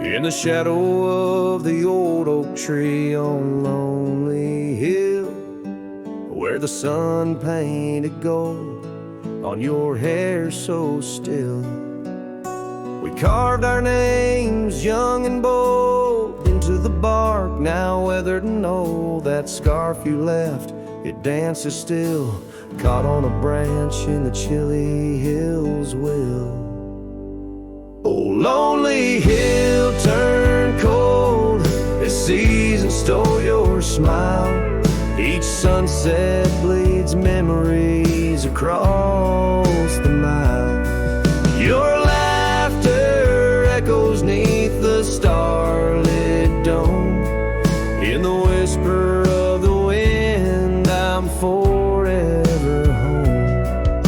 In the shadow of the old oak tree on Lonely Hill, where the sun painted gold on your hair so still, we carved our names young and bold into the bark, now weathered and old. That scarf you left, it dances still, caught on a branch in the chilly hills will. Oh, lonely hill, turn cold as season stole your smile. Each sunset bleeds memories across the mile. Your laughter echoes neath the starlit dome. In the whisper of the wind, I'm forever home.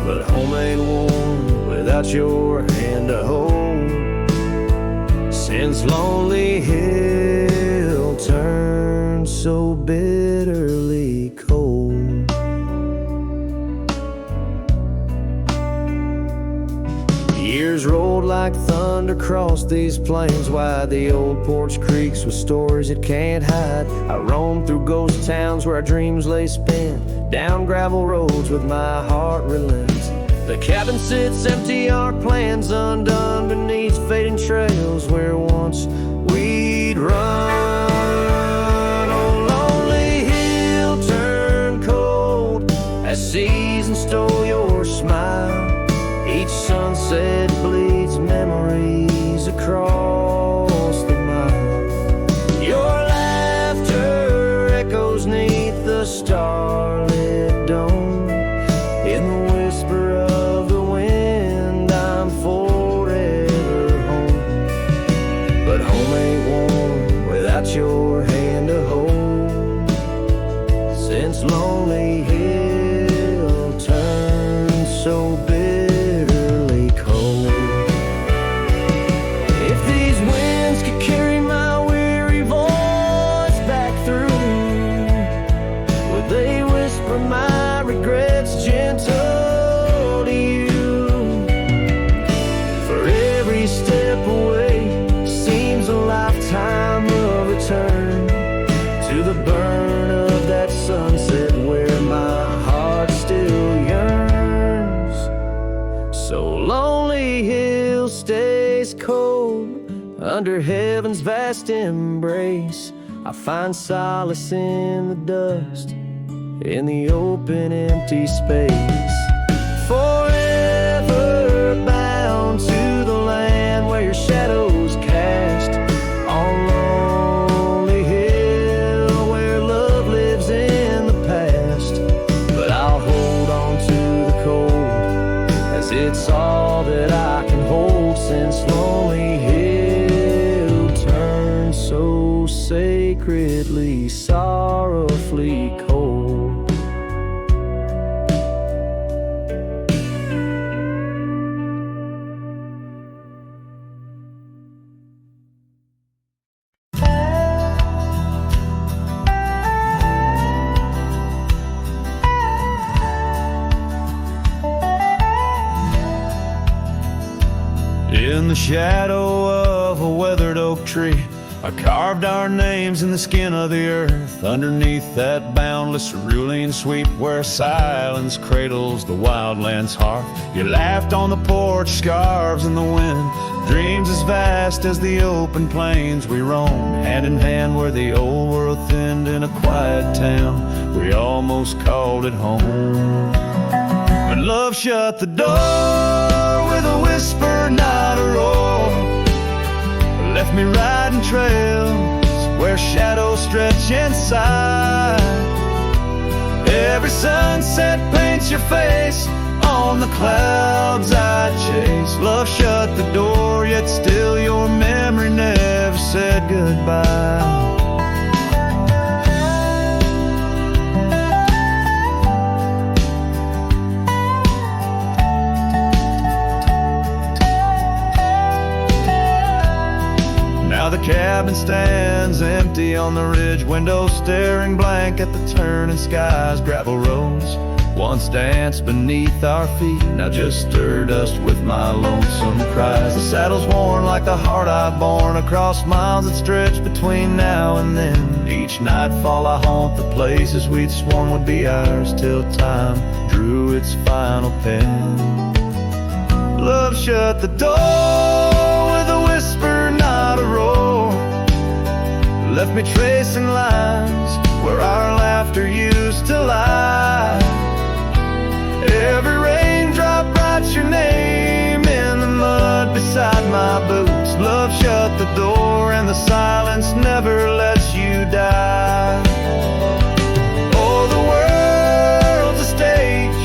But home ain't warm without your hand to hold. Since Lonely Hill turned so bitterly cold. Years rolled like thunder across these plains, wide the old porch creaks with stories it can't hide. I roamed through ghost towns where our dreams lay spent, down gravel roads with my heart relents. The cabin sits empty, our plans undone beneath fading trails where once we'd run. Oh, lonely hill, turn cold as season stole your smile. Each sunset bleeds memories across the mile. Your laughter echoes neath the starlit dome. In the whisper of the wind, I'm forever home. But home ain't warm without your hand to hold. Since Lonely Hill turned so bitterly cold. If these winds could carry my weary voice back through, would they whisper my regrets gentle to you? For every step away seems a lifetime of return to the burn of that sunset where my heart still yearns. So Lonely Hill stays cold under heaven's vast embrace. I find solace in the dust, in the open empty space. Forever bound to the land where your shadows cast. On Lonely Hill where love lives in the past. But I'll hold on to the cold as it's all that I can hold. Since Lonely Hill turned so sacredly, sorrowfully cold. In the shadow of a weathered oak tree, I carved our names in the skin of the earth. Underneath that boundless cerulean sweep where silence cradles the wildland's heart. You laughed on the porch, scarves in the wind, dreams as vast as the open plains we roamed. Hand in hand where the old world thinned in a quiet town, we almost called it home. But love shut the door with a whisper, not a roar. Left me riding trails where shadows stretch inside. Every sunset paints your face on the clouds I chase. Love shut the door, yet still your memory never said goodbye. Now the cabin stands empty on the ridge, windows staring blank at the turning skies. Gravel roads once danced beneath our feet, now just stir dust with my lonesome cries. The saddle's worn like the heart I've borne, across miles that stretch between now and then. Each nightfall I haunt the places we'd sworn would be ours, till time drew its final pen. Love shut the door with a whisper, not a roar, left me tracing lines where our laughter used to lie. Every raindrop writes your name in the mud beside my boots. Love shut the door and the silence never lets you die. Oh, the world's a stage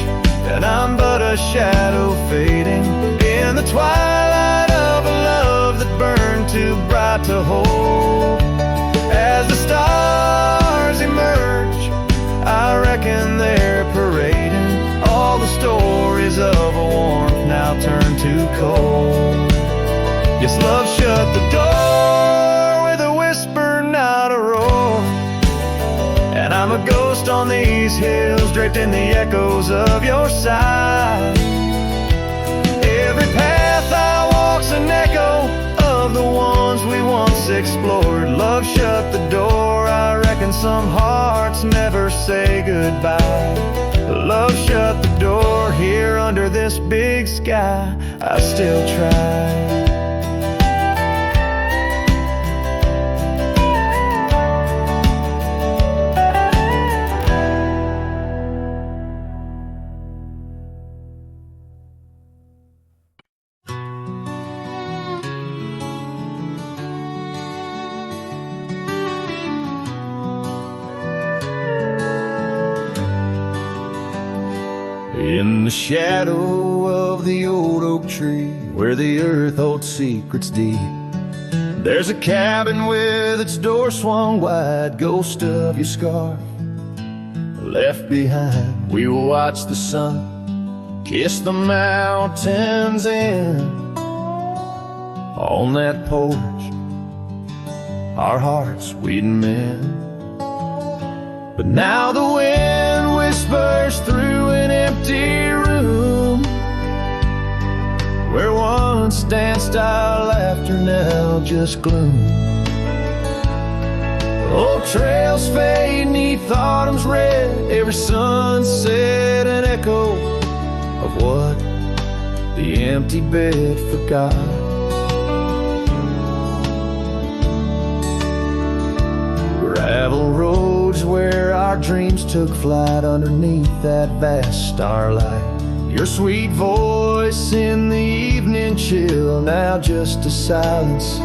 and I'm but a shadow fading in the twilight of a love that burned too bright to hold. As the stars emerge, I reckon they're parading all the stories of a warmth now turned to cold. Yes, love shut the door with a whisper, not a roar, and I'm a ghost on these hills, draped in the echoes of your sigh. Every path I walk's an echo of the ones we once explored. Love shut the door, I reckon some hearts never say goodbye. Love shut the door, here under this big sky, I still try. In the shadow of the old oak tree, where the earth holds secrets deep, there's a cabin with its door swung wide, ghost of your scarf left behind. We will watch the sun kiss the mountains in. On that porch, our hearts we'd mend. But now the wind whispers through an empty room, where once danced our laughter, now just gloom. Old trails fade neath autumn's red, every sunset an echo of what the empty bed forgot. Gravel roads where our dreams took flight, underneath that vast starlight. Your sweet voice in the evening chill, now just a silence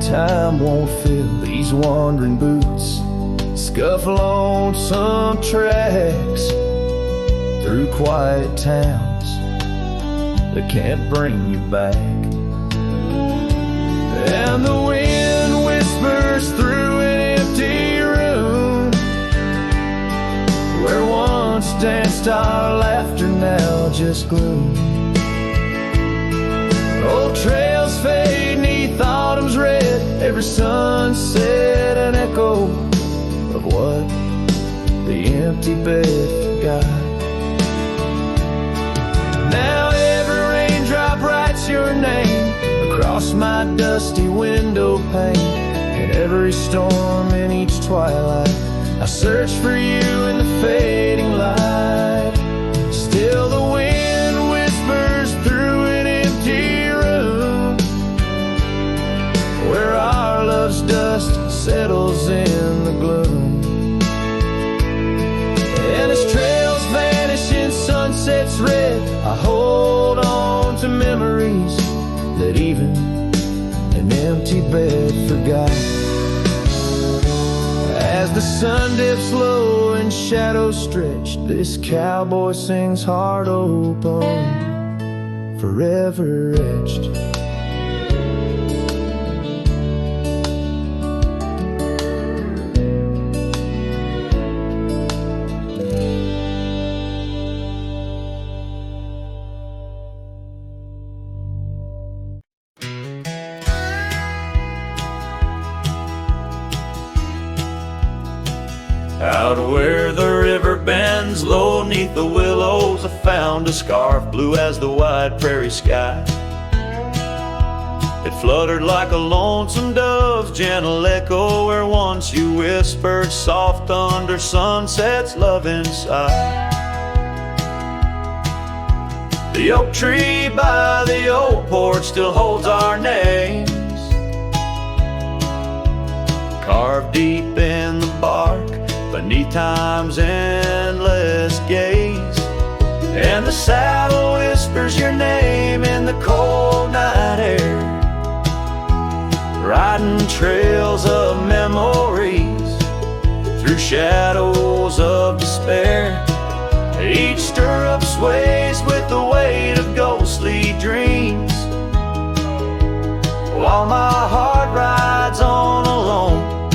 time won't fill. These wandering boots scuff lonesome tracks through quiet towns that can't bring you back. And the wind whispers through an empty room, where once danced our laughter, now just gloom. Old trails fade neath autumn's red, every sunset an echo of what the empty bed forgot. Now every raindrop writes your name across my dusty window pane, and every storm in each twilight I search for you in the fading light. Still the wind whispers through an empty room, where our love's dust settles in the gloom. And as trails vanish in sunsets red, I hold on to memories that even an empty bed forgot. As the sun dips low and shadows stretch, this cowboy sings heart open, forever etched. Out where the river bends low neath the willow found a scarf blue as the wide prairie sky. It fluttered like a lonesome dove's gentle echo, where once you whispered soft under sunset's loving sigh. The oak tree by the old porch still holds our names, carved deep in the bark beneath time's endless gaze. And the saddle whispers your name in the cold night air, riding trails of memories through shadows of despair. Each stirrup sways with the weight of ghostly dreams, while my heart rides on alone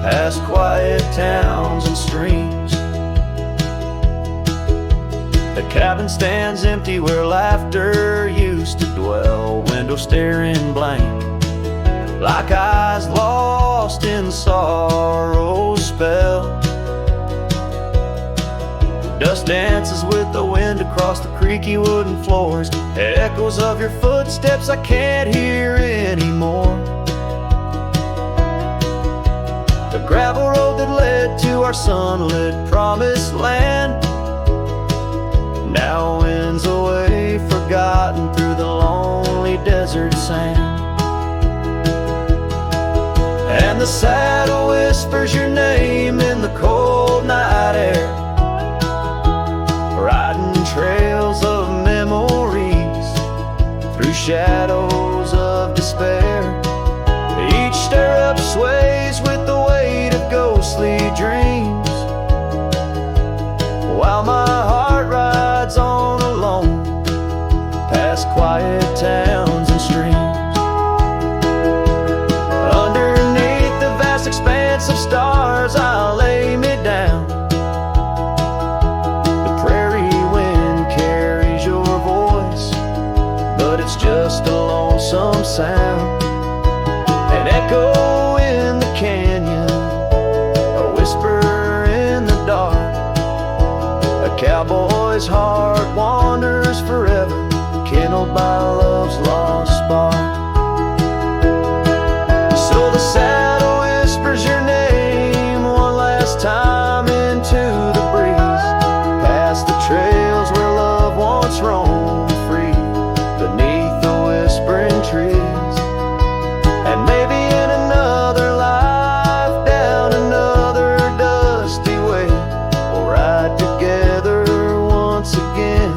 past quiet towns and streams. The cabin stands empty where laughter used to dwell, window staring blank like eyes lost in sorrow's spell. Dust dances with the wind across the creaky wooden floors, echoes of your footsteps I can't hear anymore. The gravel road that led to our sunlit promised land now winds away, forgotten through the lonely desert sand. And the saddle whispers your name in the cold night air, riding trails of memories through shadows of despair. Each stirrup sways with the weight of ghostly dreams, while my heart rides on alone past quiet towns and streams. Underneath the vast expanse of stars I'll lay me down. The prairie wind carries your voice, but it's just a lonesome sound. An echo in the canyon, a whisper in the dark. A cowboy's heart wanders forever, kindled by love's lost spark. So the saddle whispers your name one last time into the breeze, past the trails where love once roamed free, beneath the whispering trees. And maybe in another life, down another dusty way, we'll ride together once again,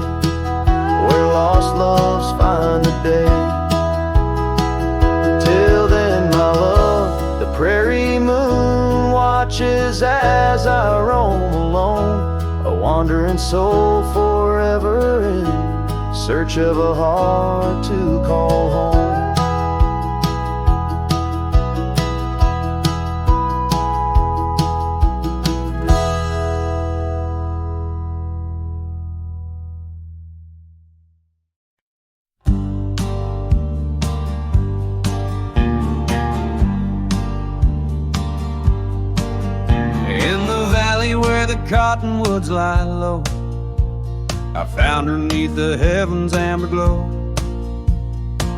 where lost loves find the day. Till then, my love, the prairie moon watches as I roam alone, a wandering soul forever in search of a heart to call home. Cottonwoods lie low, I found her 'neath the heavens' amber glow.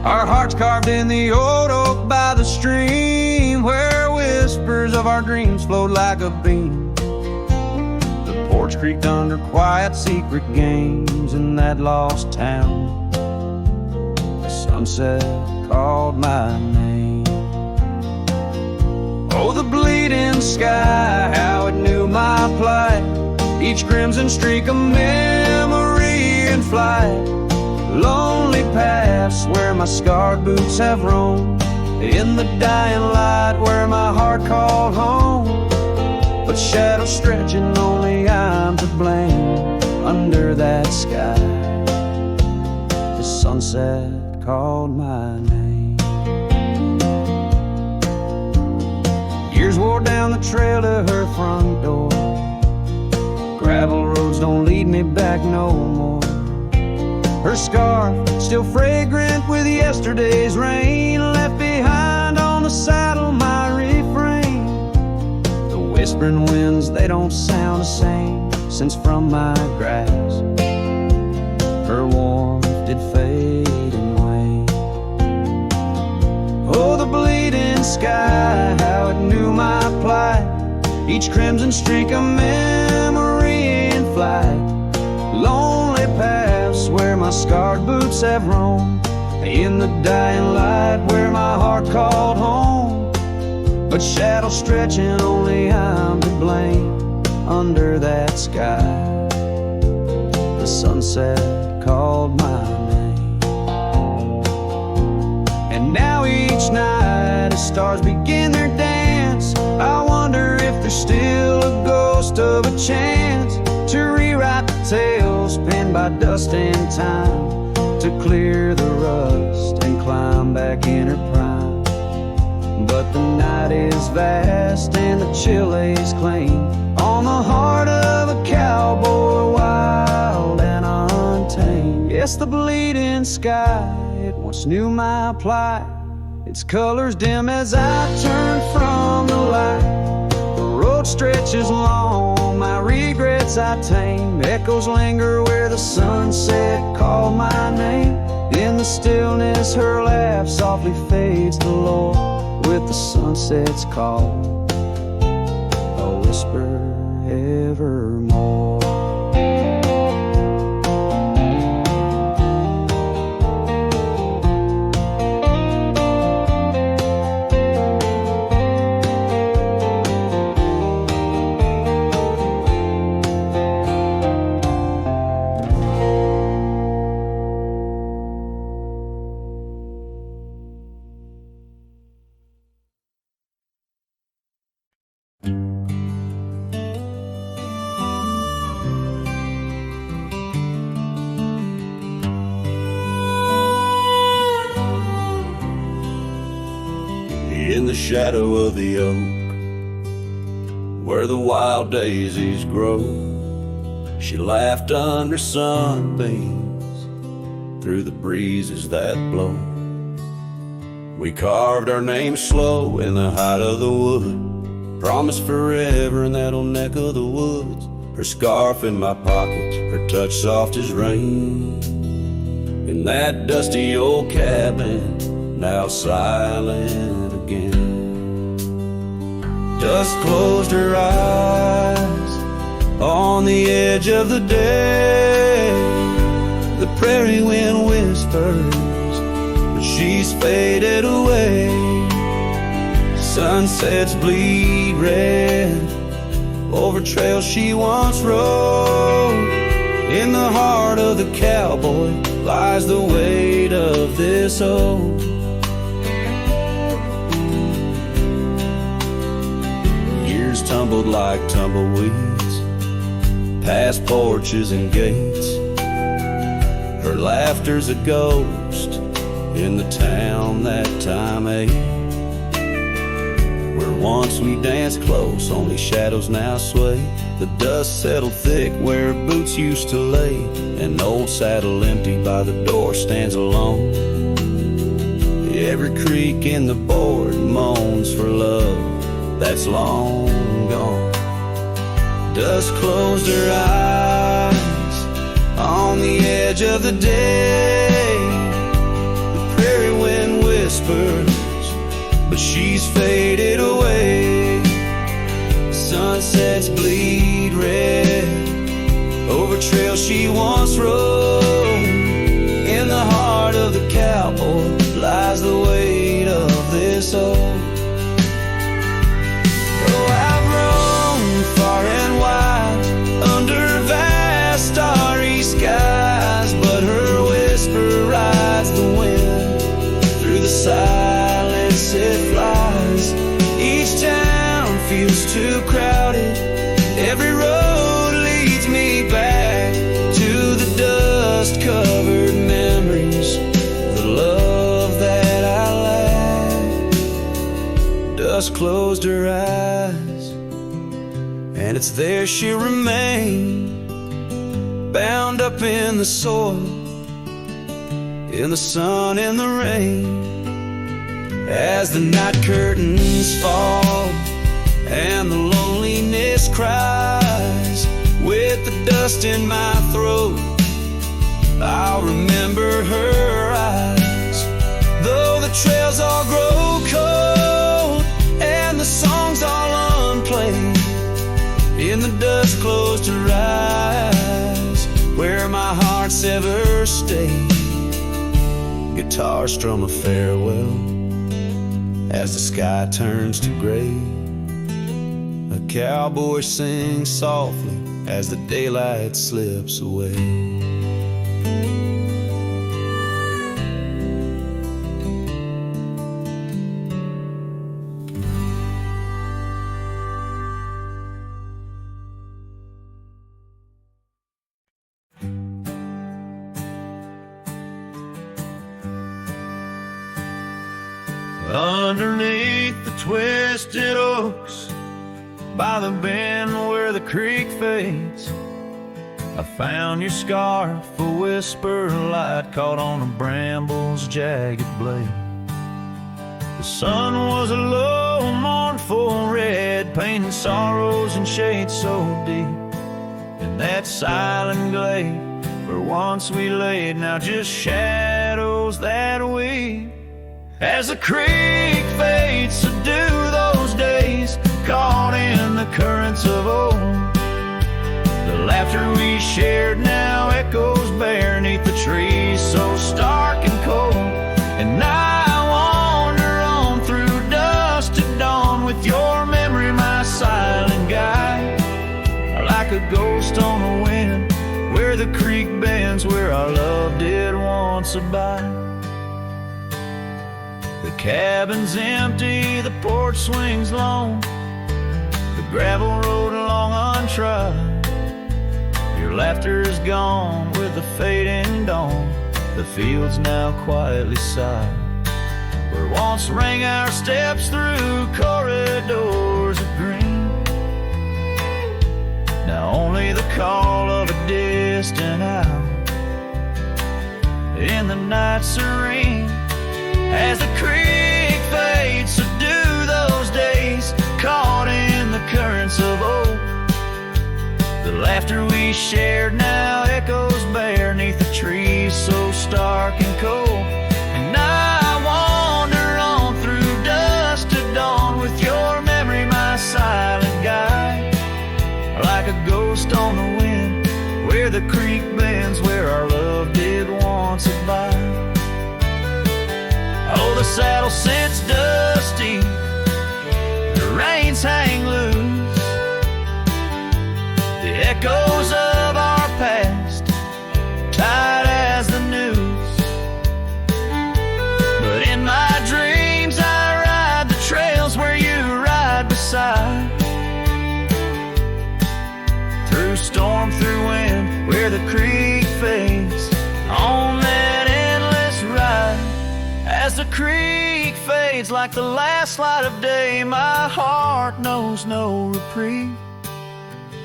Our hearts carved in the old oak by the stream, where whispers of our dreams flowed like a beam. The porch creaked under quiet secret games in that lost town. The sunset called my name. Oh, the bleeding sky, how it knew my plight, each crimson streak a memory in flight. Lonely paths where my scarred boots have roamed, in the dying light where my heart called home. But shadows stretching, only I'm to blame under that sky. The sunset called my name. Years wore down the trail to her front door. Gravel roads don't lead me back no more. Her scarf still fragrant with yesterday's rain, left behind on the saddle my refrain. The whispering winds, they don't sound the same since from my grasp did fade and wane. Oh, the bleeding sky, how it knew my plight, each crimson streak a memory in flight. Lonely paths where my scarred boots have roamed, in the dying light where my heart called home. But shadows stretching, only I'm to blame. Under that sky, the sunset called my name. And now each night as stars begin their dance, I wonder if there's still a ghost of a chance to rewrite the tales penned by dust and time, to clear the rust and climb back in her prime. But the night is vast and the chill lays claim on the heart of a cowboy, wild and untamed. Yes, the bleeding sky, it once knew my plight, its colors dim as I turn from the light. The road stretches long, my regrets I tame, echoes linger where the sunset called my name. In the stillness her laugh softly fades to low, with the sunset's call, a whisper evermore. In the shadow of the oak, where the wild daisies grow, she laughed under sunbeams through the breezes that blow. We carved our names slow in the height of the wood, promised forever in that old neck of the woods. Her scarf in my pocket, her touch soft as rain, in that dusty old cabin, now silent again. Dust closed her eyes on the edge of the day. The prairie wind whispers, but she's faded away. Sunsets bleed red over trails she once rode. In the heart of the cowboy lies the weight of this old. Years tumbled like tumbleweeds past porches and gates. Her laughter's a ghost in the town that time ate, where once we danced close, only shadows now sway. The dust settled thick where her boots used to lay. An old saddle empty by the door stands alone. Every creak in the board moans for love that's long gone. Dust closed her eyes on the edge of the day. The prairie wind whispers, but she's faded away. Sunsets bleed red over trails she once rode. In the heart of the cowboy lies the weight of this old. Oh, I've roamed far and wide under vast starry skies, but her whisper rides the wind through the silence it flies. Each town feels too crowded, every road leads me back to the dust-covered memories, the love that I lack. Dust closed her eyes, and it's there she'll remain, bound up in the soil, in the sun and the rain. As the night curtains fall and the loneliness cries, with the dust in my throat, I'll remember remember her eyes. Though the trails all grow cold and the songs all unplayed, in the dust closed her eyes, where my heart's ever stayed. Guitar strum a farewell as the sky turns to gray. A cowboy sings softly as the daylight slips away. Underneath the twisted oaks, by the bend where the creek fades, I found your scarf, a whisper light caught on a bramble's jagged blade. The sun was a low, mournful red, painting sorrows in shades so deep. In that silent glade where once we laid, now just shadows that weep. As the creek fades, so do those days, caught in the currents of old. The laughter we shared now echoes bare 'neath the trees so stark and cold. And I wander on through dusk to dawn with your memory, my silent guide, like a ghost on the wind where the creek bends, where our love did once abide. The cabin's empty, the porch swings long, the gravel road long untried. Your laughter is gone with the fading dawn, the fields now quietly sigh. Where once rang our steps through corridors of green, now only the call of a distant owl in the night serene. As the creek fades, so do those days, caught in the currents of old. The laughter we shared now echoes bare 'neath the trees so stark and cold. And I wander on through dusk to dawn with your memory, my silent guide, like a ghost on the wind where the creek bends, where our love did once abide. Oh, the saddle sits dusty, the reins hang loose, the echoes of our past tight as the noose. But in my dreams I ride the trails where you ride beside, through storm, through wind, where the creek fades, on that endless ride. As the creek fades like the last light of day, my heart knows no reprieve.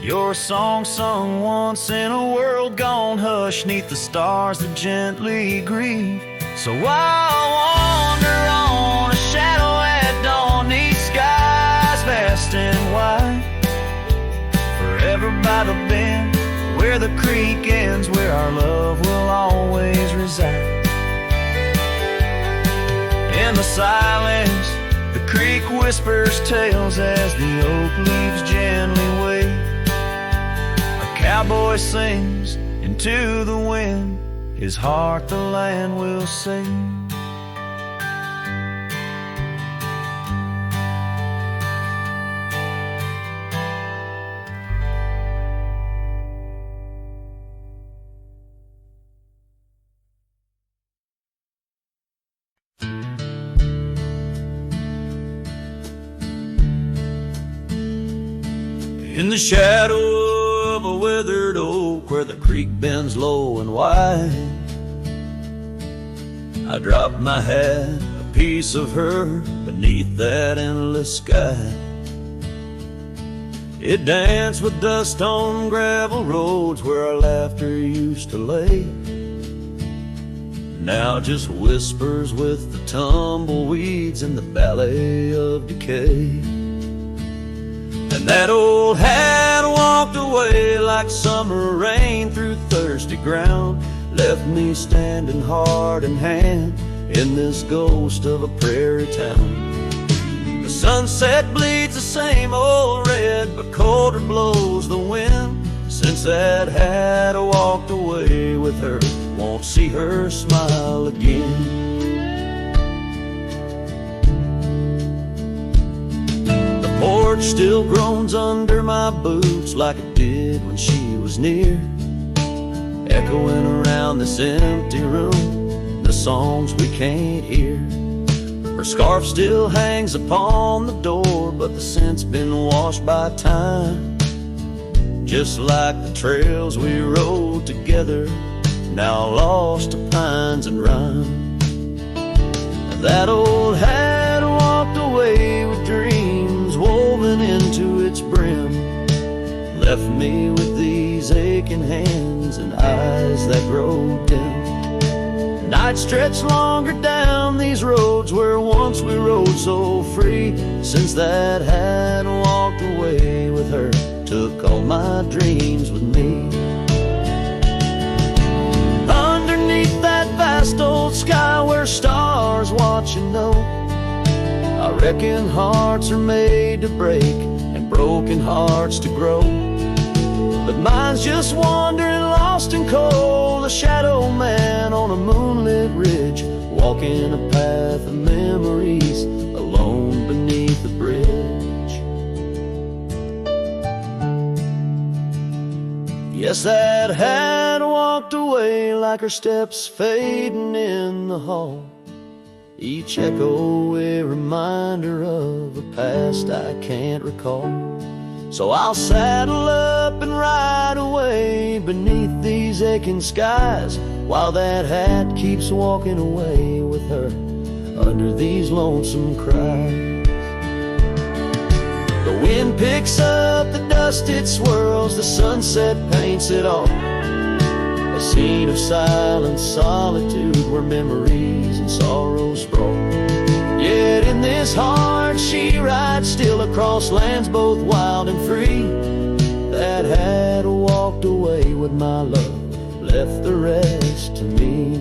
Your song sung once in a world gone hush 'neath the stars that gently grieve. So I'll wander on, a shadow at dawn, 'neath skies vast and wide, forever by the bend where the creek ends, where our love will always reside. In the silence, the creek whispers tales as the oak leaves gently wave. A cowboy sings into the wind, his heart the land will sing. In the shadow of a withered oak where the creek bends low and wide, I dropped my hat, a piece of her, beneath that endless sky. It danced with dust on gravel roads where our laughter used to lay, now just whispers with the tumbleweeds in the ballet of decay. And that old hat walked away like summer rain through thirsty ground, left me standing heart in hand in this ghost of a prairie town. The sunset bleeds the same old red, but colder blows the wind. Since that hat I walked away with her, won't see her smile again. The porch still groans under my boots like it did when she was near, echoing around this empty room, the songs we can't hear. Her scarf still hangs upon the door, but the scent's been washed by time. Just like the trails we rode together, now lost to pines and rime. That old hat walked away with dreams woven into its brim, left me with these aching hands and eyes that grow dim. Nights stretch longer down these roads where once we rode so free. Since that hat walked away with her, took all my dreams with me. Underneath that vast old sky where stars watch and know, I reckon hearts are made to break and broken hearts to grow. But mine's just wandering lost and cold, a shadow man on a moonlit ridge, walking a path of memories alone beneath the bridge. Yes, that hat walked away like her steps fading in the hall, each echo a reminder of a past I can't recall. So I'll saddle up and ride away beneath these aching skies, while that hat keeps walking away with her under these lonesome cries. The wind picks up the dust it swirls, the sunset paints it all, a scene of silent solitude where memories and sorrows sprawl. Yet in this heart she rides still across lands both wild and free. That hat walked away with my love, left the rest to me.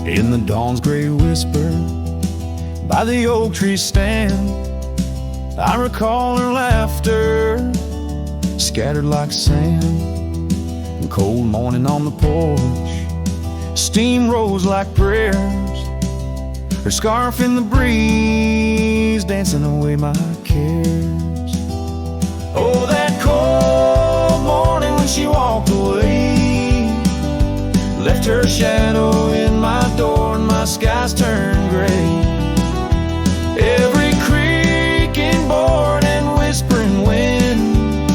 In the dawn's gray whisper, by the oak tree stand, I recall her laughter, scattered like sand. And cold morning on the porch, steam rose like prayers, her scarf in the breeze, dancing away my cares. Oh, that cold morning when she walked away, left her shadow in my door and my skies turned gray. Every creaking board and whispering wind,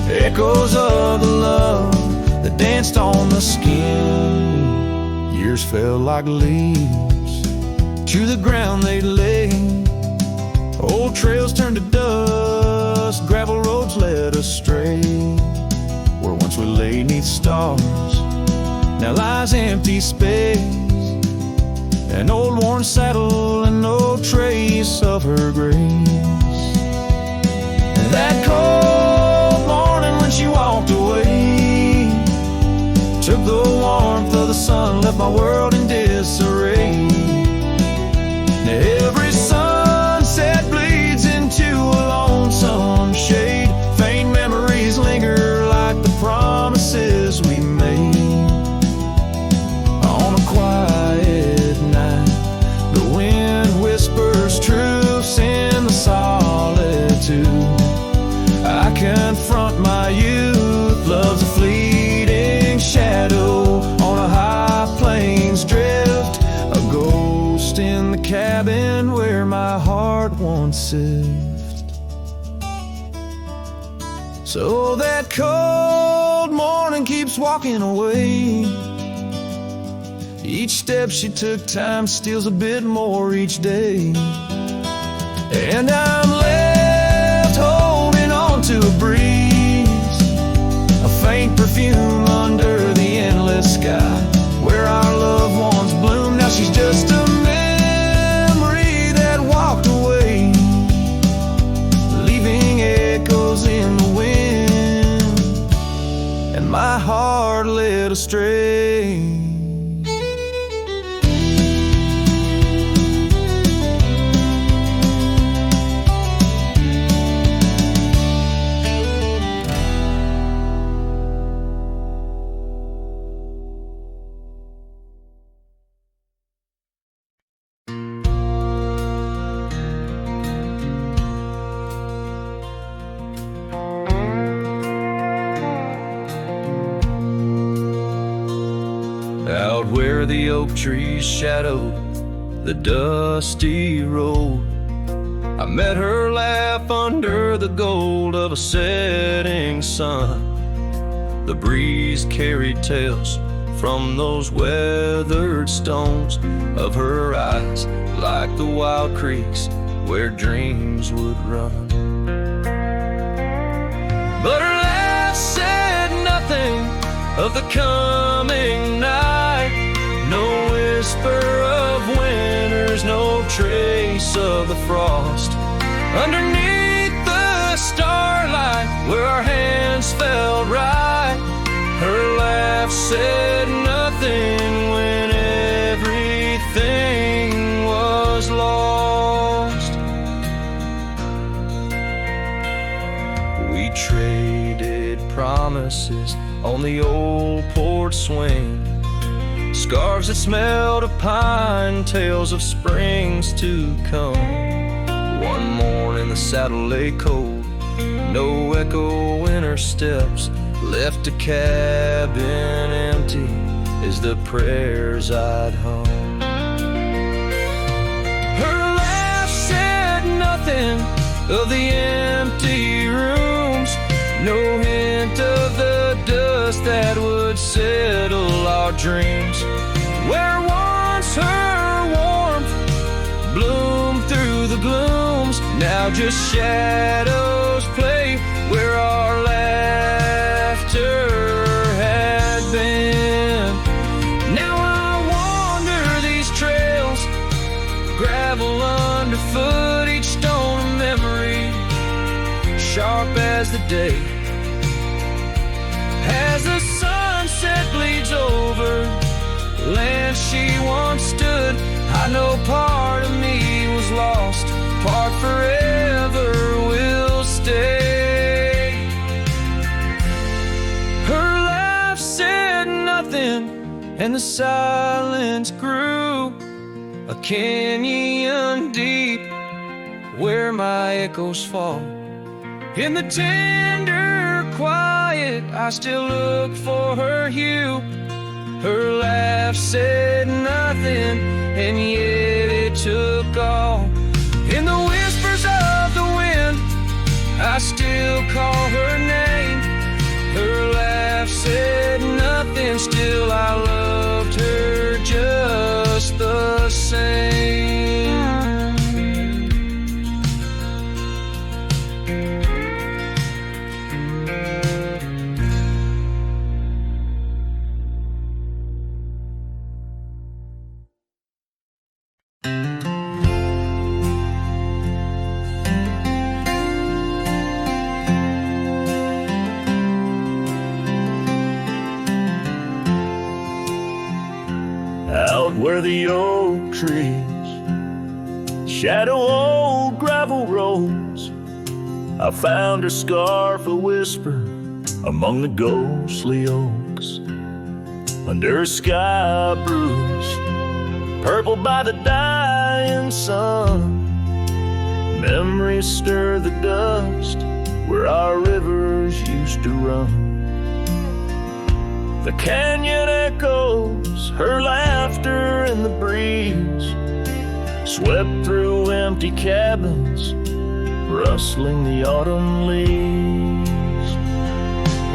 echoes of the love that danced on the skin. Years fell like leaves, to the ground they lay. Old trails turned to dust, gravel roads led astray. Where once we lay 'neath stars, now lies empty space, an old worn saddle and no trace of her grace. That cold morning when she walked away, took the warmth of the sun, left my world in disarray. Every sunset bleeds into a lonesome shade, faint memories linger like the promises we made. On a quiet night, the wind whispers truths in the solitude. I confront my youth, love's a fleeting shadow on a high plains drift, a ghost in the cabin where my heart once lived. So that cold morning keeps walking away, each step she took time steals a bit more each day, and I'm left my heart led astray. Out where the oak trees shadowed the dusty road, I met her laugh under the gold of a setting sun. The breeze carried tales from those weathered stones of her eyes, like the wild creeks where dreams would run. But her laugh said nothing of the coming night, no whisper of winters, no trace of the frost. Underneath the starlight, where our hands felt right, her laugh said nothing when everything was lost. We traded promises on the old porch swing, scarves that smelled of pine, tales of springs to come. One morning the saddle lay cold, no echo in her steps, left a cabin empty as the prayers I'd hung. Her laugh said nothing of the empty rooms, no hint of the dust that would settle our dreams. Where once her warmth bloomed through the glooms, now just shadows play where our laughter had been. Now I wander these trails, gravel underfoot, each stone a memory, sharp as the day. As the sunset bleeds over land she once stood, I know part of me was lost, part forever will stay. Her laugh said nothing, and the silence grew a canyon deep where my echoes fall. In the tender quiet, I still look for her hue. Her laugh said nothing, and yet it took all. In the whispers of the wind, I still call her name. Her laugh said nothing, still I loved her just the same. Out where the oak trees shadow old gravel roads, I found her scarf a whisper among the ghostly oaks. Under her sky bruised, purple by the dying sun, memories stir the dust where our rivers used to run. The canyon echoes, her laughter in the breeze, swept through empty cabins, rustling the autumn leaves.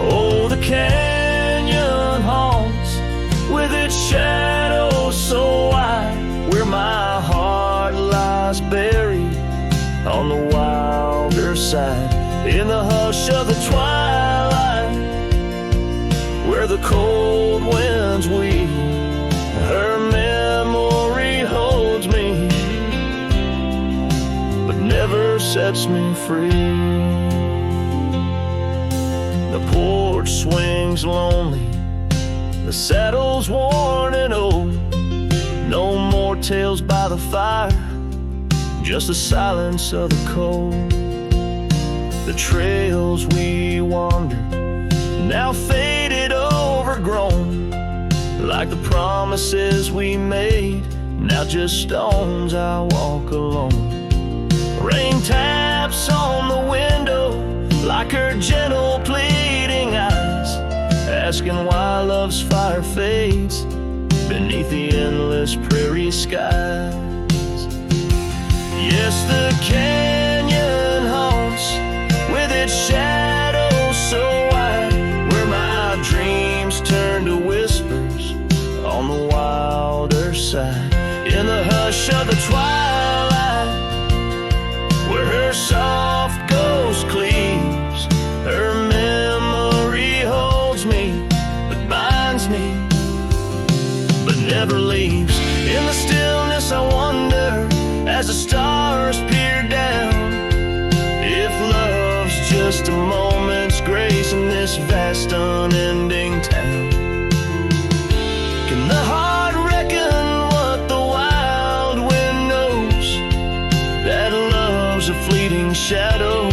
Oh, the canyon haunts with its shadows so wide, where my heart lies buried on the wilder side. In the hush of the twilight, where the cold winds weep, her memory holds me, but never sets me free. The porch swings lonely, the saddle's worn and old. No more tales by the fire, just the silence of the cold. The trails we wandered, now faded, overgrown, like the promises we made, now just stones I walk alone. Rain taps on the window like her gentle pleading eyes, asking why love's fire fades beneath the endless prairie skies. Yes, the canyon haunts with its shadows so wide, where my dreams turn to whispers on the wilder side. In the hush of the twilight, where her soft ghost cleaves, her memory holds me, but binds me, but never leaves. In the stillness I wonder, as the stars peer down, if love's just a moment's grace in this vast unending town. Can the heart reckon what the wild wind knows, that love's a fleeting shadow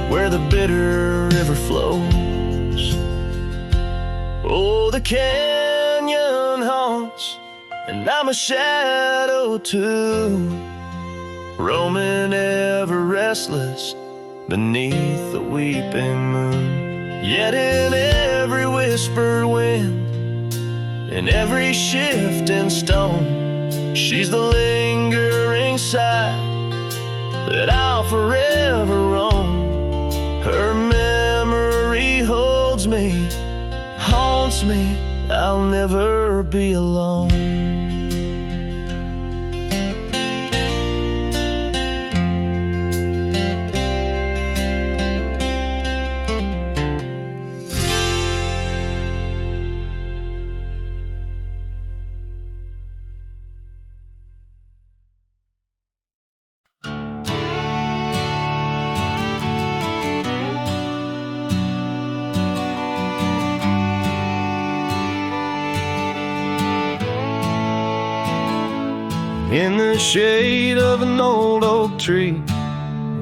where the bitter river flows? Oh, the canyon haunts, and I'm a shadow too, roaming ever restless beneath the weeping moon. Yet in every whispered wind, in every shifting stone, she's the lingering sigh that I'll forever roam. Her memory holds me, haunts me, I'll never be alone. In the shade of an old oak tree,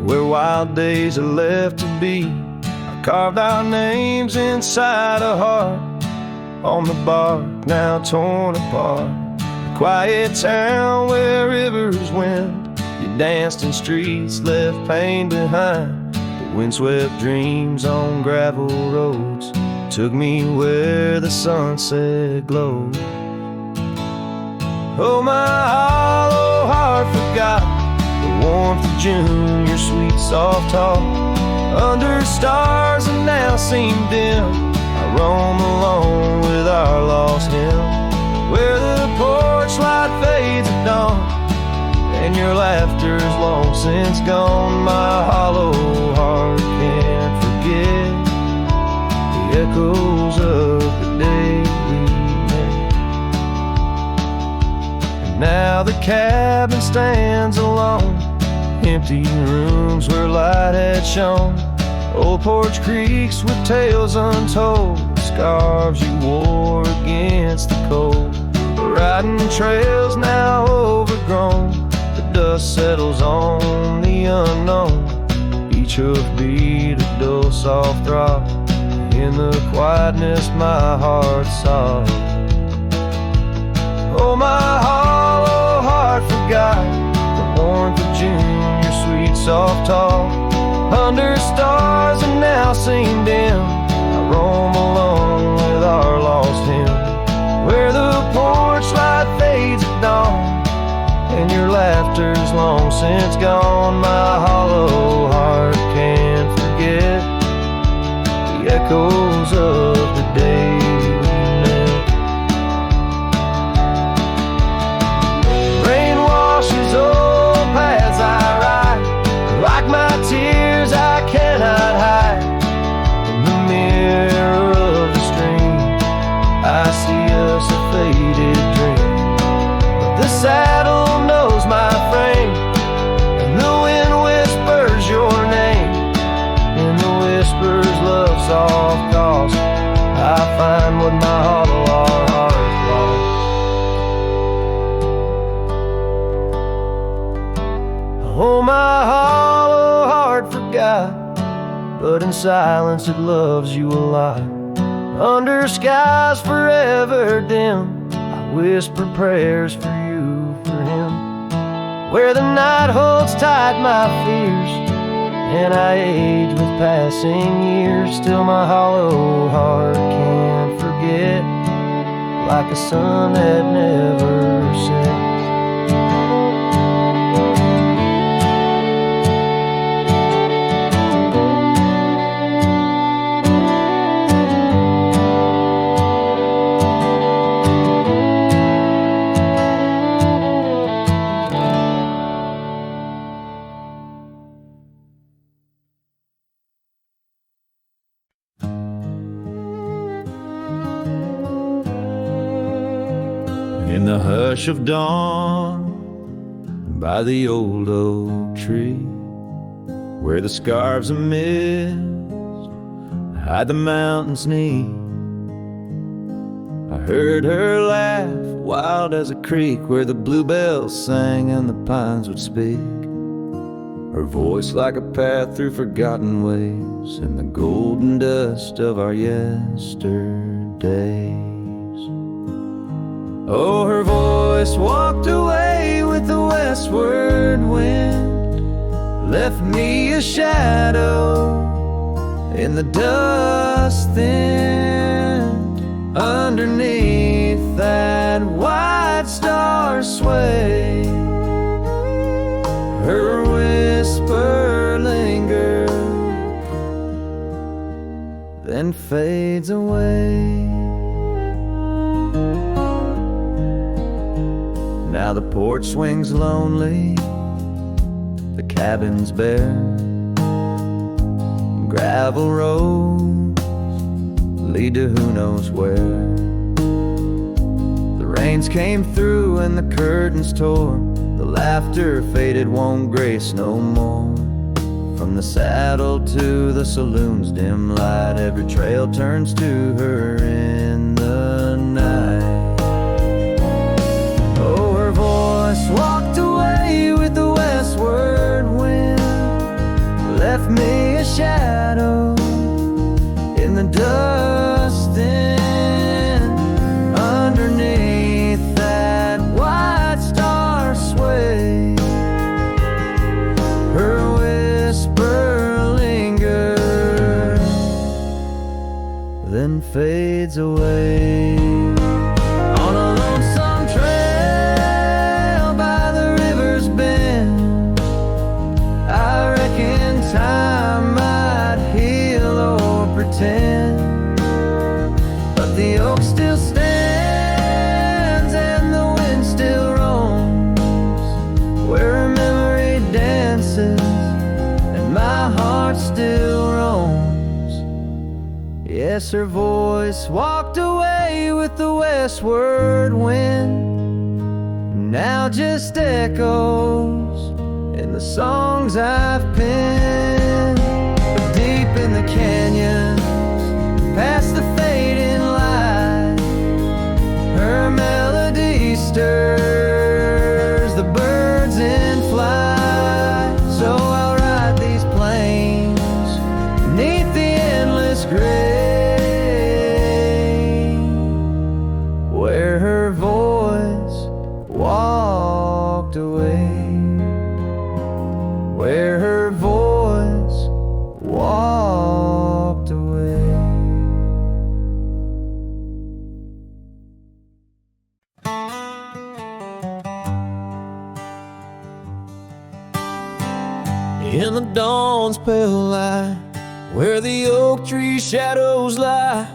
where wild days are left to be, I carved our names inside a heart on the bark now torn apart. A quiet town where rivers went, you danced in streets, left pain behind. But windswept dreams on gravel roads took me where the sunset glowed. Oh, my hollow heart forgot the warmth of June, your sweet soft talk. Under stars that now seem dim, I roam alone with our lost hymn, where the porch light fades at dawn, and your laughter's long since gone. My hollow heart can't forget the echoes of the day we met. And now the cabin stands alone, empty rooms where light had shone, old porch creaks with tales untold, scarves you wore against the cold. Riding trails now overgrown, the dust settles on the unknown, each hoofbeat a dull soft throb, in the quietness my heart sobs. Oh, my hollow heart forgot the warmth of June, your sweet soft talk. Under stars that now seem dim, I roam alone with our lost hymn, where the porch light fades at dawn, and your laughter's long since gone. My hollow heart can't forget the echoes of the day we met. Rain washes old paths I ride, like my tears I cannot hide. In the mirror of the stream, I see us a faded dream, but the saddle knows my frame, and the wind whispers your name, and the whispers love soft find what my hollow heart lost. Oh, my hollow heart forgot, but in silence it loves you a lot. Under skies forever dim, I whisper prayers for you, for him. Where the night holds tight my fears, and I age with passing years, still my hollow heart can't forget, like a sun that never sets. In the hush of dawn, by the old oak tree, where the scarves of mist hide the mountain's knee, I heard her laugh, wild as a creek, where the bluebells sang and the pines would speak. Her voice like a path through forgotten ways, in the golden dust of our yesterdays. Oh, her voice walked away with the westward wind, left me a shadow in the dust thinned. Underneath that white star sway, her whisper lingers, then fades away. Now the porch swings lonely, the cabin's bare, gravel roads lead to who knows where. The rains came through and the curtains tore, the laughter faded, won't grace no more. From the saddle to the saloon's dim light, every trail turns to her in the night. Walked away with the westward wind, left me a shadow in the dust thinned. Underneath that white star sway, her whisper lingers, then fades away. Time might heal or pretend, but the oak still stands and the wind still roams, where her memory dances and my heart still roams. Yes, her voice walked away with the westward wind, now just echoes in the songs I've penned. But deep in the canyons, past the fading light, her melody stirs the birds in flight. So I'll ride these plains neath the endless gray, where her voice walked away, where her voice walked away. In the dawn's pale light, where the oak tree shadows lie,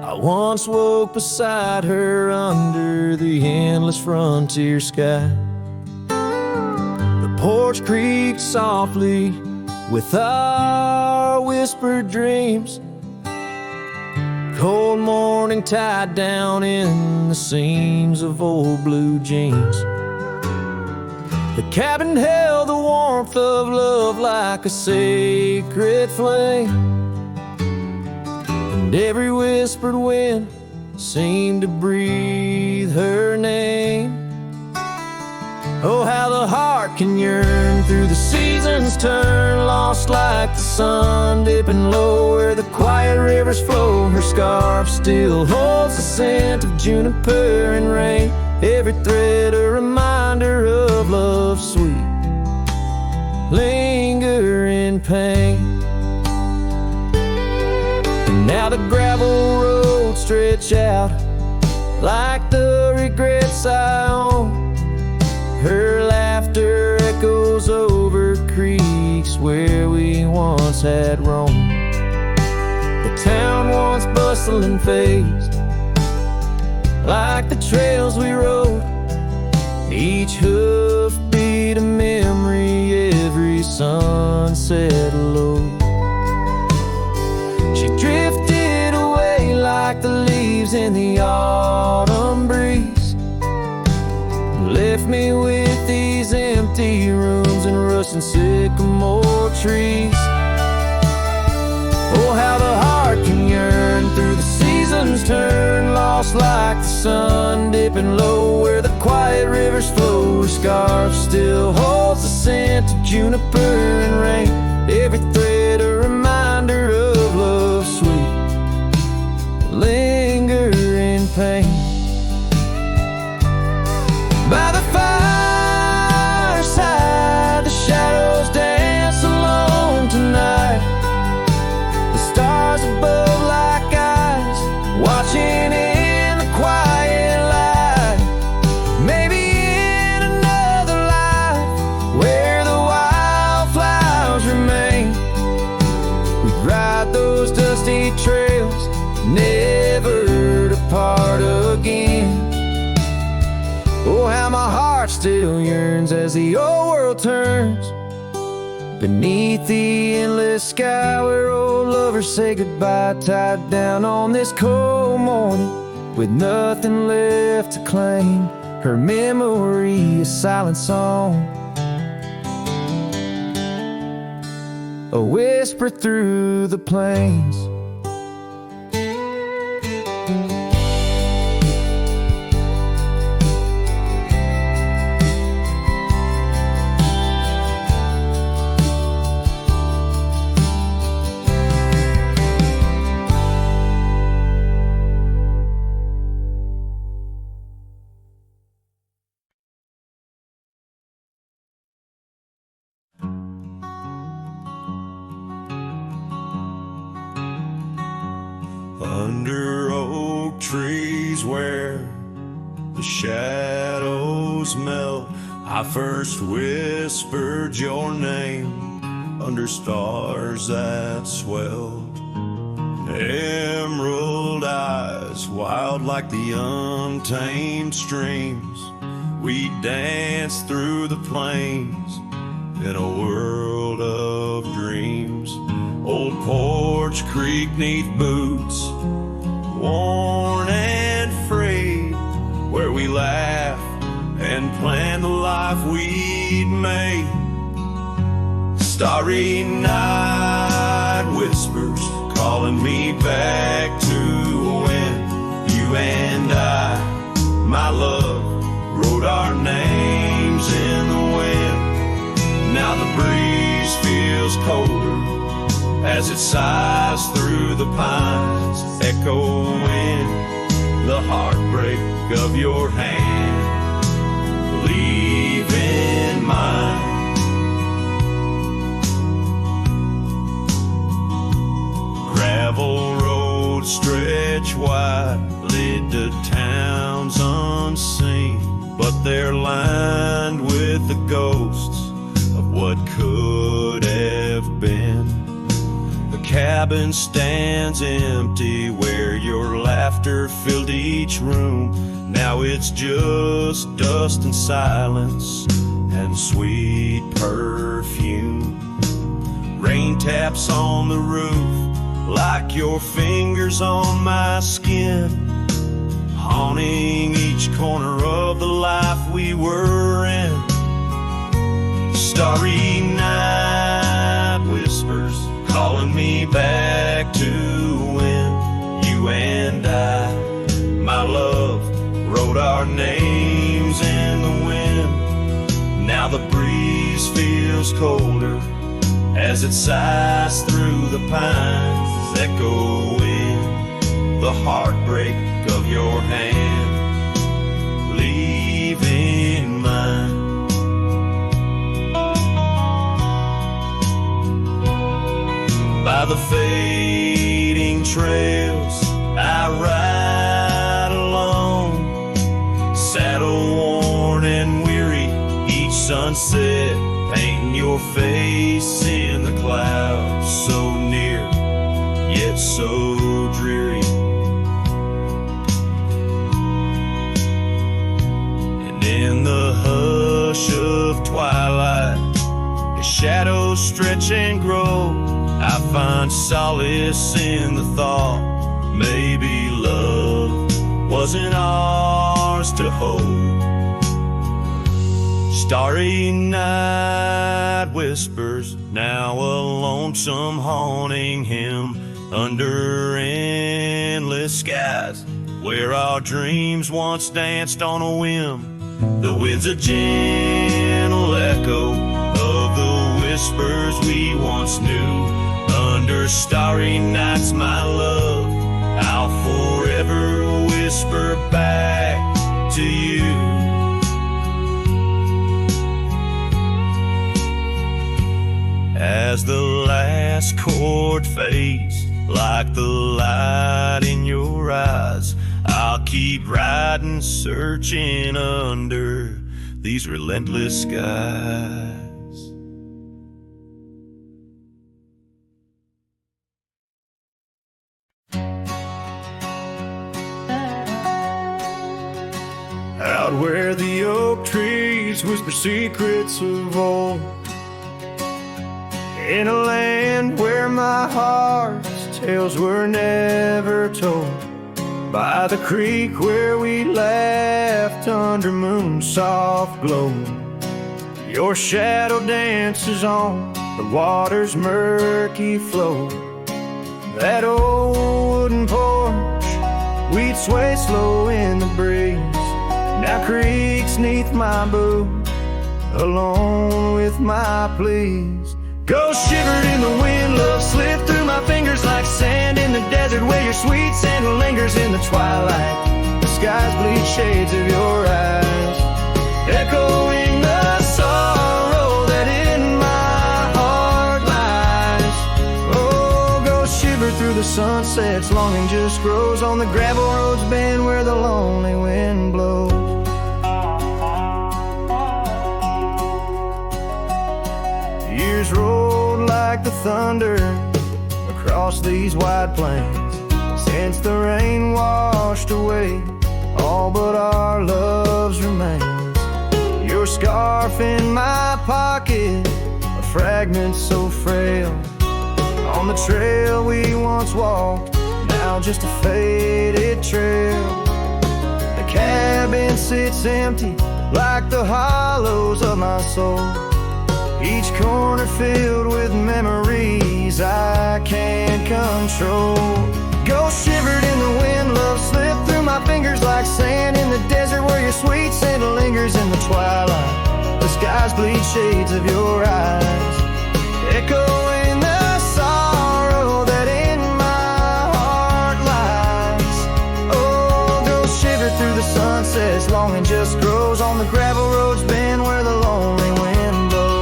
I once woke beside her under the endless frontier sky. The porch creaked softly with our whispered dreams, cold morning tied down in the seams of old blue jeans. The cabin held the warmth of love like a sacred flame. The and every whispered wind seemed to breathe her name. Oh, how the heart can yearn through the seasons turn, lost like the sun dipping low where the quiet rivers flow. Her scarf still holds the scent of juniper and rain, every thread a reminder of love's sweet lingering pain. And now the gravel roads stretch out like the regrets I own. Her laughter echoes over creeks where we once had roamed. The town once bustling fades like the trails we rode, each hoof beat a memory, every sunset low. She drifted away like the leaves in the autumn breeze, left me with these empty rooms and rusting sycamore trees. Oh, how the heart can yearn through the seasons turn, lost like the sun dipping low where the quiet rivers flow. Her scarf still holds the scent of juniper and rain, every thread a reminder of love's sweet lingering pain. By the fireside, the shadows dance alone tonight, the stars above like eyes watching in the quiet light. Maybe in another life where the wildflowers remain, we'd ride those dusty trails, never to part again. Oh, how my heart still yearns as the old world turns beneath the endless sky where old lovers say goodbye, tied down on this cold morning with nothing left to claim. Her memory a silent song, a whisper through the plains. Under oak trees where the shadows melt, I first whispered your name under stars that swelled. Emerald eyes, wild like the untamed streams, we danced through the plains in a world of dreams. Old Porch Creek 'neath boots, worn and frayed, where we laughed and planned the life we'd made. Starry night whispers calling me back to when you and I, my love, wrote our names in the wind. Now the breeze feels colder as it sighs through the pines, echoing the heartbreak of your hand, leaving mine. Gravel roads stretch wide, lead to towns unseen, but they're lined with the ghosts of what could have been. The cabin stands empty where your laughter filled each room. Now it's just dust and silence and sweet perfume. Rain taps on the roof like your fingers on my skin, haunting each corner of the life we were in. Starry night whispers calling me back to when you and I, my love, wrote our names in the wind. Now the breeze feels colder as it sighs through the pines, echoing the heartbreak of your hand, leaving mine. By the fading trails I ride alone, saddle worn and weary, each sunset painting your face in the clouds, so near yet so dreary. And in the hush of twilight, as shadows stretch and grow, I find solace in the thought maybe love wasn't ours to hold. Starry night whispers now a lonesome haunting hymn under endless skies where our dreams once danced on a whim. The wind's a gentle echo of the whispers we once knew. Under starry nights, my love, I'll forever whisper back to you. As the last chord fades, like the light in your eyes, I'll keep riding, searching under these relentless skies. Out where the oak trees whisper secrets of old, in a land where my heart's tales were never told, by the creek where we laughed under moon's soft glow, your shadow dances on the water's murky flow. That old wooden porch, we'd sway slow in the breeze, now creaks neath my boot, alone with my pleas. Ghost shivered in the wind, love slipped through my fingers like sand in the desert where your sweet scent lingers in the twilight. The skies bleed shades of your eyes, echoing the sorrow that in my heart lies. Oh, ghost shiver through the sunsets, longing just grows on the gravel roads bend where the lonely wind blows. Years rolled like the thunder across these wide plains, since the rain washed away all but our loves remains. Your scarf in my pocket, a fragment so frail, on the trail we once walked, now just a faded trail. The cabin sits empty like the hollows of my soul, each corner filled with memories I can't control. Ghost shivered in the wind, love slipped through my fingers like sand in the desert where your sweet scent lingers in the twilight. The skies bleed shades of your eyes, echoing the sorrow that in my heart lies. Oh, ghost shiver through the sunsets, longing just grows on the gravel roads bend where the lonely wind blows.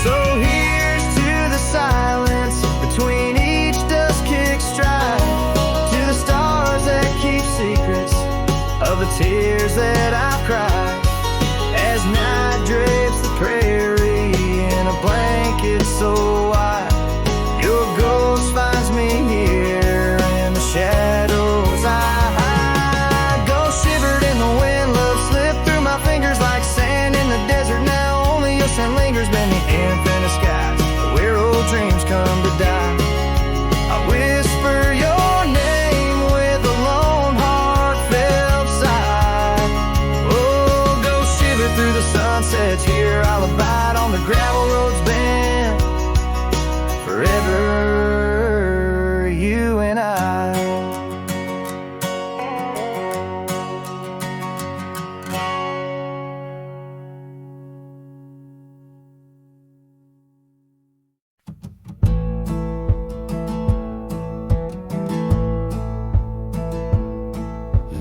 So here's to the silence between each dust-kicked stride, to the stars that keep secrets of the tears that I've cried, as night drapes the prairie in a blanket so white. Your ghost finds me here in the shadows I hide. Ghost shivered in the wind, love slipped through my fingers like sand in the desert. Now only your scent lingers beneath infinite skies where old dreams come to die. I whisper your name with a lone heartfelt sigh. Oh, ghost shiver through the sunsets, here I'll abide on the gravel roads bend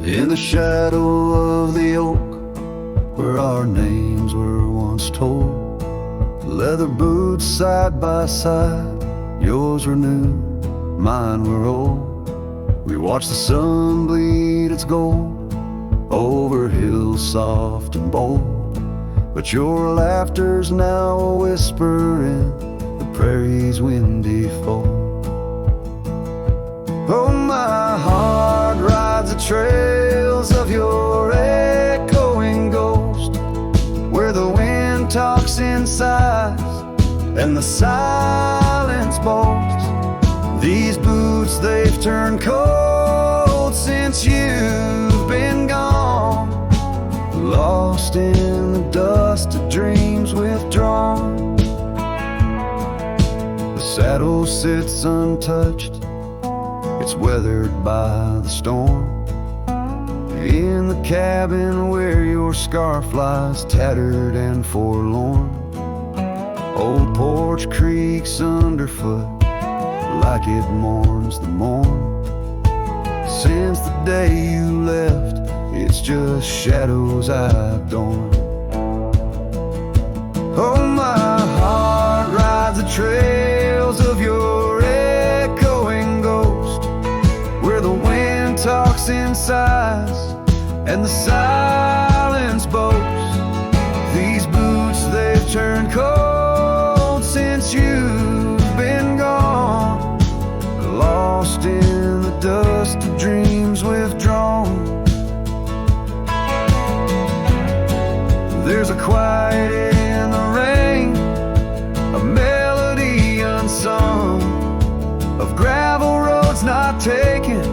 In the shadow of the oak, where our names were once told, leather boots side by side, yours were new, mine were old. We watched the sun bleed its gold over hills soft and bold, but your laughter's now a whisper in the prairie's windy fold. Oh, my heart rides the trails of your echoing ghost, where the wind talks in sighs and the silence boasts. These boots, they've turned cold since you've been gone, lost in the dust of dreams withdrawn. The saddle sits untouched, it's weathered by the storm. In the cabin where your scarf lies tattered and forlorn, old porch creaks underfoot like it mourns the morn. Since the day you left, it's just shadows I've dorn. Oh, my heart rides the trails of your echoing ghost, where the wind talks in sighs and the silence boasts. These boots, they've turned cold since you've been gone, lost in the dust of dreams withdrawn. There's a quiet in the rain, a melody unsung, of gravel roads not taken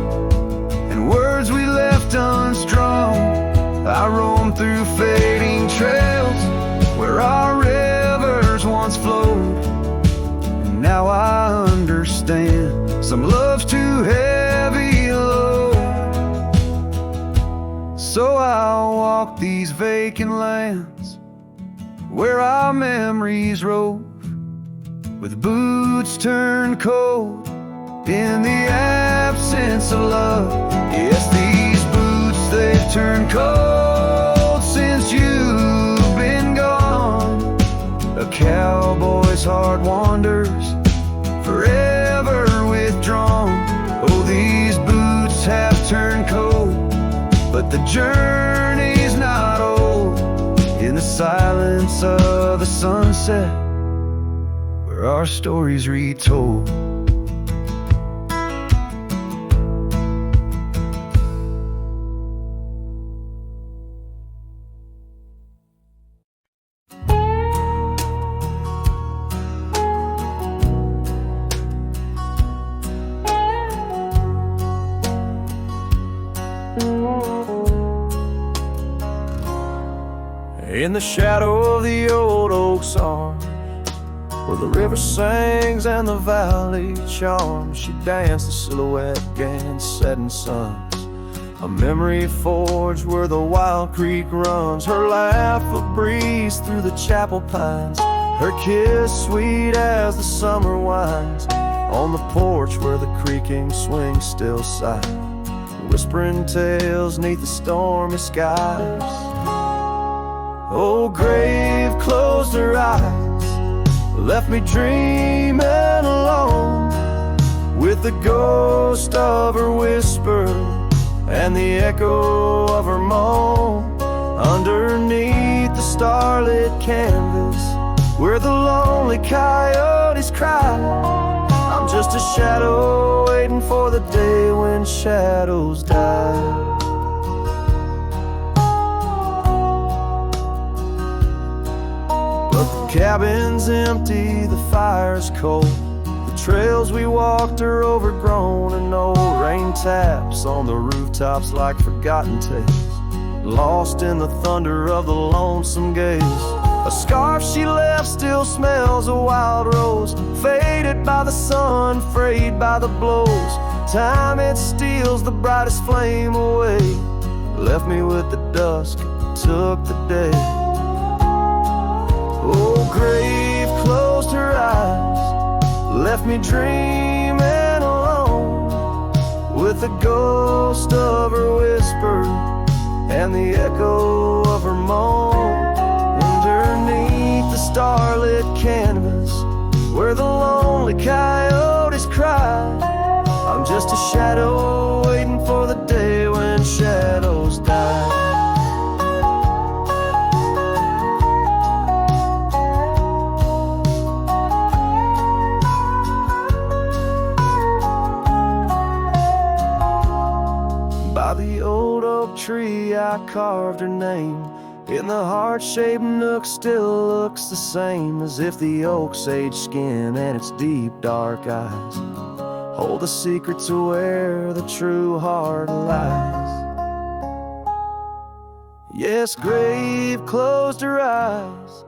and words we left unstrung. I roam through fading trails where our rivers once flowed, and now I understand some love's too heavy a load. So I'll walk these vacant lands where our memories rove, with boots turned cold in the absence of love. Yes, these boots, they've turned cold since you've been gone. A cowboy's heart wanders, forever withdrawn. Oh, these boots have turned cold, but the journey's not old. In the silence of the sunset, where our stories retold. In the shadow of the old oak's arms, where the river sings and the valley charms, she danced the silhouette against setting suns. A memory forged where the wild creek runs, her laugh a breeze through the chapel pines, her kiss sweet as the summer winds, on the porch where the creaking swings still sigh, whispering tales neath the stormy skies. Oh, grave closed her eyes, left me dreaming alone, with the ghost of her whisper and the echo of her moan. Underneath the starlit canvas, where the lonely coyotes cry, I'm just a shadow waiting for the day when shadows die. Cabin's empty, the fire's cold, the trails we walked are overgrown, and old rain taps on the rooftops like forgotten tales, lost in the thunder of the lonesome gaze. A scarf she left still smells a wild rose, faded by the sun, frayed by the blows. Time it steals the brightest flame away, left me with the dusk, took the day. Oh, grave closed her eyes, left me dreaming alone, with with the ghost of her whisper and the echo of her moan. Underneath the starlit canvas, where the lonely coyotes cry, I'm just a shadow waiting for the day when shadows die. By the old oak tree I carved her name. In the heart-shaped nook still looks the same, as if the oak's aged skin and its deep dark eyes hold a secret to where the true heart lies. Yes, grave closed her eyes.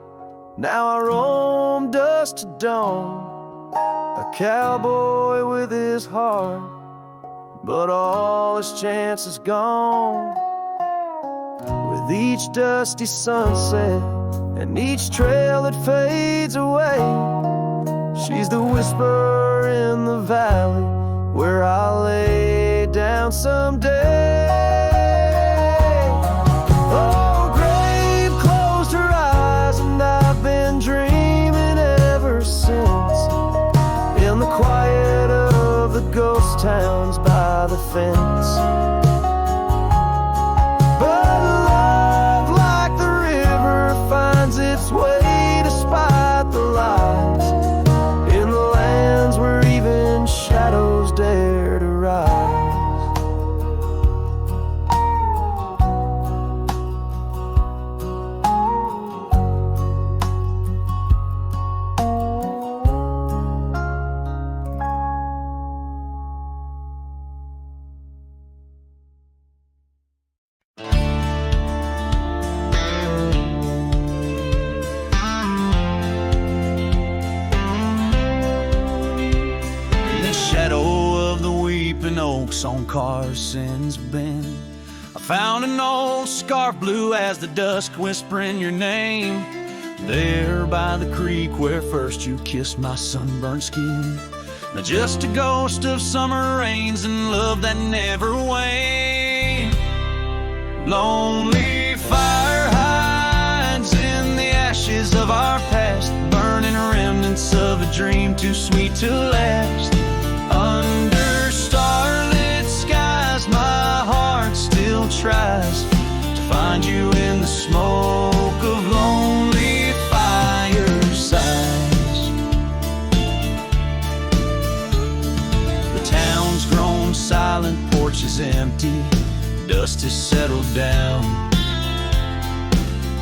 Now I roam dusk to dawn, a cowboy with his heart, but all his chances gone. With each dusty sunset and each trail that fades away, she's the whisper in the valley where I'll lay down someday. Oh, grave closed her eyes, and I've been dreaming ever since, in the quiet of the ghost towns by the fence. But love, like the river, finds its way despite the lies, in the lands where even shadows dare to rise. Oaks on Carson's Bend, I found an old scarf blue as the dusk whispering your name, there by the creek where first you kissed my sunburned skin. Now just a ghost of summer rains and love that never waned. Lonely fire hides in the ashes of our past, burning remnants of a dream too sweet to last. Under starlit skies, my heart still tries to find you in the smoke of lonely firesides. The town's grown silent, porches empty, dust has settled down.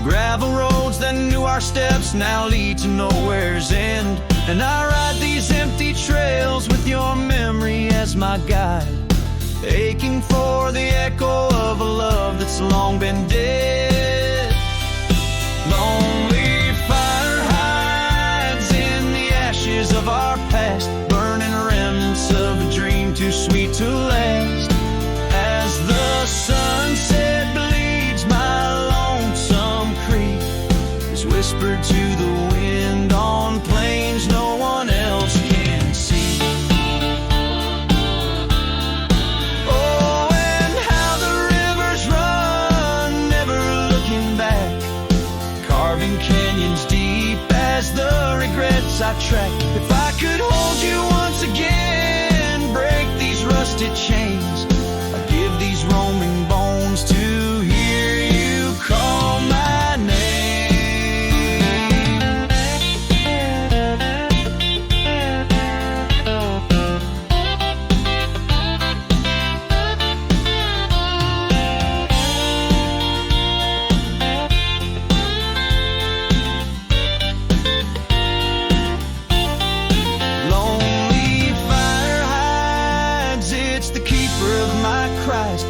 Gravel roads that knew our steps now lead to nowhere's end, and I ride these empty trails with your memory as my guide, aching for the echo of a love that's long been dead. Lonely fire hides in the ashes of our past, burning remnants of a dream too sweet to last. As the sunset bleeds, my lonesome creek is whispered to the wind on plains no one else can see. Oh, and how the rivers run, never looking back, carving canyons deep as the regrets I track. If I could hold you once again, break these rusted chains, I'd give these roaming bones to hear you call my name.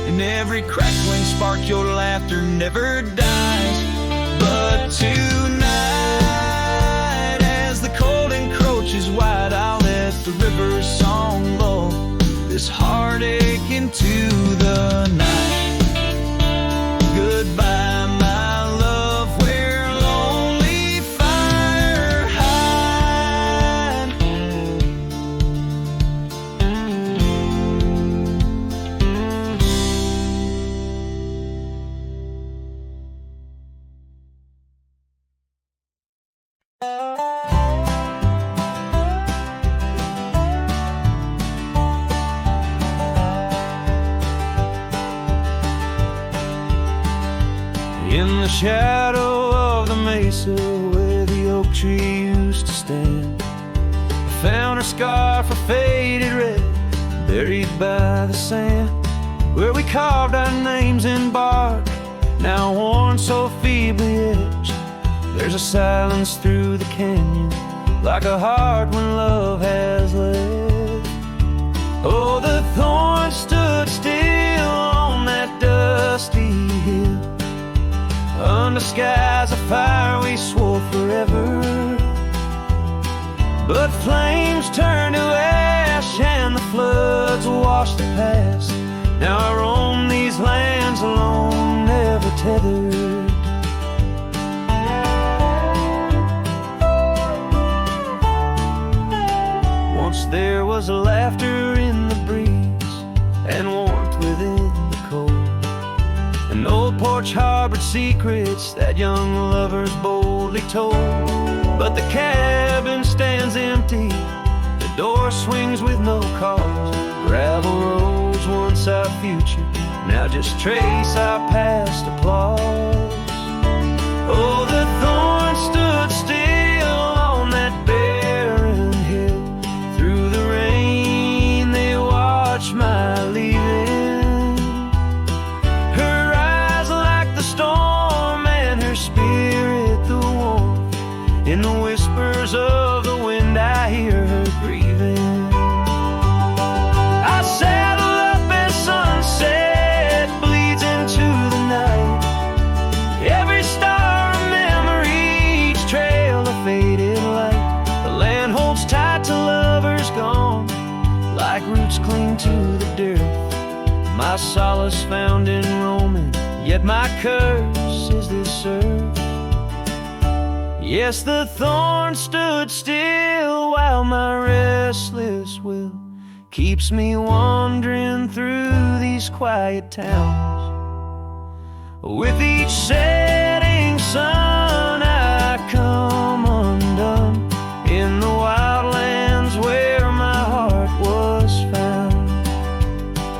In every crackling spark, your laughter never dies. But tonight, as the cold encroaches wide, I'll let the river's song lull this heartache into the night. Goodbye, my love, where lonely fire hide. shadow of the mesa where the oak tree used to stand. I found her scarf, a faded red, buried by the sand, where we carved our names in bark, now worn so feebly etched. There's a silence through the canyon, like a heart when love has left. Oh, the thorn stood still on that dusty hill, under skies of fire we swore forever. But flames turned to ash and the floods washed the past. Now I roam these lands alone, never tethered. Once there was laughter in the breeze and warmth within the cold. An old porch harbored secrets that young lovers boldly told. But the cabin stands empty, the door swings with no cause. Gravel roads, once our future, now just trace our past applause. Oh, the thorn stood still on that barren hill. Through the rain they watched my leaving. Her eyes like the storm and her spirit the warmth. In the whispers of the wind I hear her grieving. I saddle up as sunset bleeds into the night. Every star a memory, each trail a faded light. The land holds tight to lovers gone, like roots cling to the dirt. My solace found in roaming, yet my curse is this earth. Yes, the thorn stood still while my restless will keeps me wandering through these quiet towns. With each setting sun I come undone in the wildlands where my heart was found.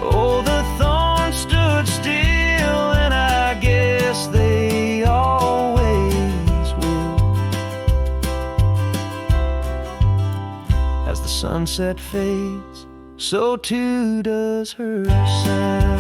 Oh, the thorn stood still and I guess they always will. As the sunset fades, so too does her sound.